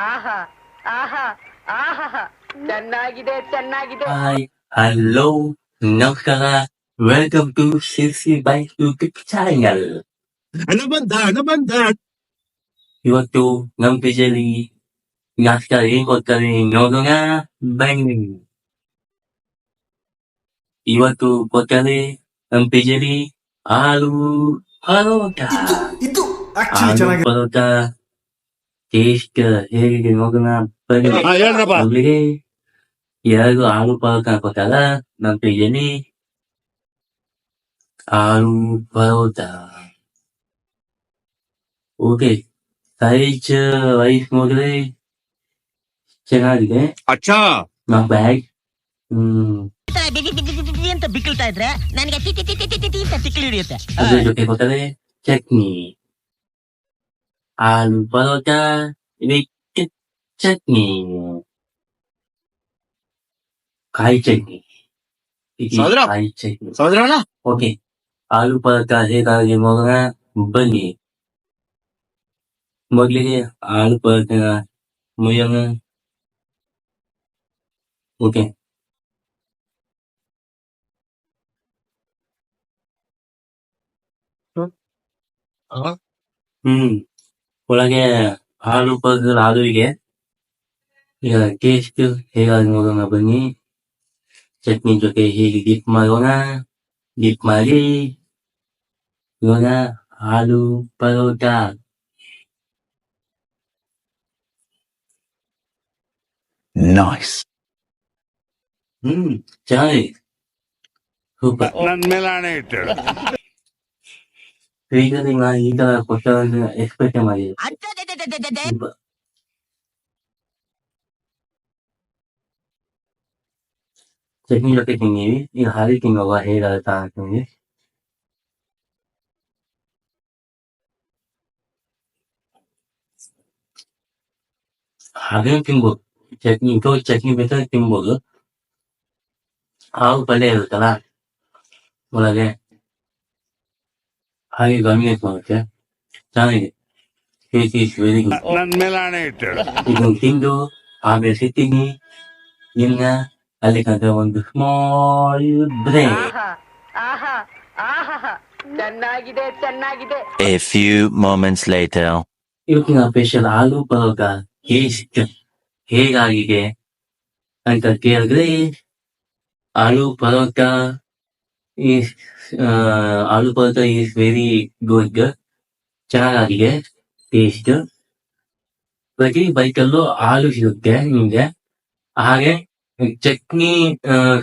ಆಹಾ ಆಹಾ ಆಹಾ ಚೆನ್ನಾಗಿದೆ ಚೆನ್ನಾಗಿದೆ. ಹಾಯ್, ಹಲೋ, ನಮಸ್ಕಾರ. Welcome to Sirsi by YouTube channel. ಹಣ ಬಂದ ಇವತ್ತು ನಮ್ ಪೇಜಲ್ಲಿ ನಾಷ್ಟ ಏನ್ ಕೊಡ್ತಾರೆ ನೋಡೋಣ ಬನ್ನಿ. ಇವತ್ತು ಕೊಡ್ತಾರೆ ನಮ್ ಪೇಜಲ್ಲಿ ಆಲೂ ಪರೋಟ. ಇದು ಆಕ್ಚುಲಿ ಆಲೂ ಚೆನ್ನಾಗಿದೆ. ಪರೋಟ ಟೇಸ್ಟ್ ಹೇಗಿದೆ ನೋಡೋಣ ಬನ್ನಿ. ಹೇಳ್ರಪ್ಪ. ಮೊದಲಿಗೆ 2 ಆಲೂ ಪರೋಟ ಕೊಟ್ಟಾರ ನಮ್ ಪೇಜಲ್ಲಿ. ಆಲೂ ಪರೋಟ ಓಕೆ. ಸೈಜ್ ವೈಸ್ ನೋಡಿದ್ರೆ ಚೆನ್ನಾಗಿದೆ. ಅಚ್ಚಾ ನಾಟ್ ಬ್ಯಾಡ್. ಅಂತ ಬಿಕ್ಕಳ್ತಾ ಇದ್ರೆ ನನಗೆ ಅಂತ ತಿಕ್ಕಲಿ ಹಿಡಿಯುತ್ತೆ. ಅದ್ರ ಜೊತೆ ಕೊಟ್ಟರೆ ಚಟ್ನಿ. ಆಲೂ ಪರೋಟ ವಿತ್ ಚಟ್ನಿ, ಕಾಯಿ ಚಟ್ನಿ. ಇದು ಸೌದ್ರ? ಕಾಯಿ ಚಟ್ನಿ. ಸಹೋದರಣ್ಣ ಓಕೆ, ಆಲೂ ಪರೋಟ ಹೇಗಾಗಿ ನೋಡೋಣ ಬನ್ನಿ. ಮೊದಲಿಗೆ ಆಲೂ ಪರೋಟನ ಮುಯ್ಯೋಣ. ಓಕೆ, ಒಳಗೆ ಆಲೂ ಪರೋಟದ ಆಲೂವಿಗೆ ಈಗ ಟೇಸ್ಟ್ ಹೇಗಾಗಿ ನೋಡೋಣ ಬನ್ನಿ. ಚಟ್ನಿ ಜೊತೆ ಹೇಗೆ ಡಿಪ್ ಮಾಡೋಣ. ಡಿಪ್ ಮಾಡಿ ನೋಡೋಣ ಆಲೂ ಪರೋಟ. ನೈಸ್. ಚೆನ್ನಾಗಿದೆ, ಸೂಪರ್. ನನ್ ಮೇಲೆ ಹಣೆ ಇಟ್ಟಳು. ಈಗ ನಾನು ಈ ತರ ಕೊಟ್ಟ ಎಕ್ಸ್ಪೆಕ್ಟ್ ಮಾಡಿದೆ. ಸೂಪರ್. ಚಟ್ನಿ ಜೊತೆ ತಿಂತೀವಿ, ಈಗ ಹಾಗೆ ತಿನ್ನೋವ ಹೇಗಾಗುತ್ತಾ ಅಂತಂದ್ರೆ. ಹಾಗೆ ತಿನ್ಬೋದು, ಚಟ್ನಿ ಚಟ್ನಿ ಬೇಕಾದ್ರೆ ತಿನ್ಬೋದು. ಹಾವು ಪಲ್ಯ ಇರುತ್ತಲ್ಲ ಒಳಗೆ, ಹಾಗೆ ಕಾಂಬಿನೇಟ್ ಮಾಡುತ್ತೆ, ಚೆನ್ನಾಗಿದೆ. Taste is very good. ನನ್ ಮೇಲೆ ಹಣೆ ಇಟ್ಟಳು. ಇದನ್ನು ತಿಂದು ಆಮೇಲೆ ಸಿಗ್ತೀನಿ ಇನ್ನ ಅಲ್ಲಿ ಕಂಡ್ರೆ ಒಂದು ಸ್ಮಾಲ್ ಬ್ರೇಕ್. ಆಹಾ ಆಹಾ ಆಹಾ ಚೆನ್ನಾಗಿದೆ ಚೆನ್ನಾಗಿದೆ. A few moments later. ಇವತ್ತಿನ ಸ್ಪೆಷಲ್ ಆಲೂ ಪರೋಟ ಟೇಸ್ಟ್ ಹೇಗಾಗಿದೆ ಅಂತ ಕೇಳಿದ್ರೆ, aloo paratha is aloo paratha is very good, ಚೆನ್ನಾಗಿದೆ ಟೇಸ್ಟ್. ಪ್ರತಿ ಬೈಕಲ್ಲೂ ಆಲೂ ಸಿಗುತ್ತೆ ನಿಮ್ಗೆ. ಹಾಗೆ ಚಟ್ನಿ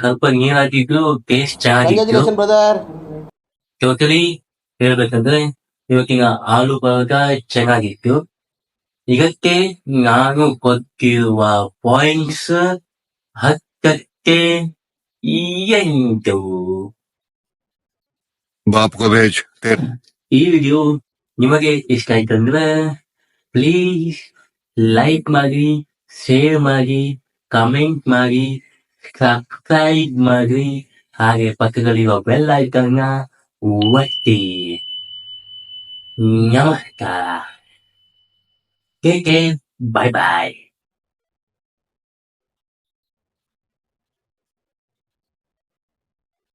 ಸ್ವಲ್ಪ ನೀರ್ ಹಾಕಿದ್ರು ಟೇಸ್ಟ್ ಚೆನ್ನಾಗಿತ್ತು. ಟೋಟಲಿ ಹೇಳ್ಬೇಕಂದ್ರೆ ಇವತ್ತಿನ ಆಲೂ ಪರೋಟ ಚೆನ್ನಾಗಿತ್ತು. ಇದಕ್ಕೆ ನಾನು ಕೊಟ್ಟಿರುವ ಪಾಯಿಂಟ್ಸ್ 10ಕ್ಕೆ 8. ಬಾಪ್ ಕೋ ಭೇಜ್. ಈ ವಿಡಿಯೋ ನಿಮಗೆ ಇಷ್ಟ ಆಯ್ತಂದ್ರೆ ಪ್ಲೀಸ್ ಲೈಕ್ ಮಾಡಿ, ಶೇರ್ ಮಾಡಿ, ಕಮೆಂಟ್ ಮಾಡಿ, ಸಬ್ಸ್ಕ್ರೈಬ್ ಮಾಡಿ, ಹಾಗೆ ಪಕ್ಕದಲ್ಲಿರುವ ಬೆಲ್ ಐಕಾನ್ನ ಒತ್ತಿ. ನಮಸ್ಕಾರ. ಟೇಕ್ ಕೇರ್, ಬೈ ಬಾಯ್.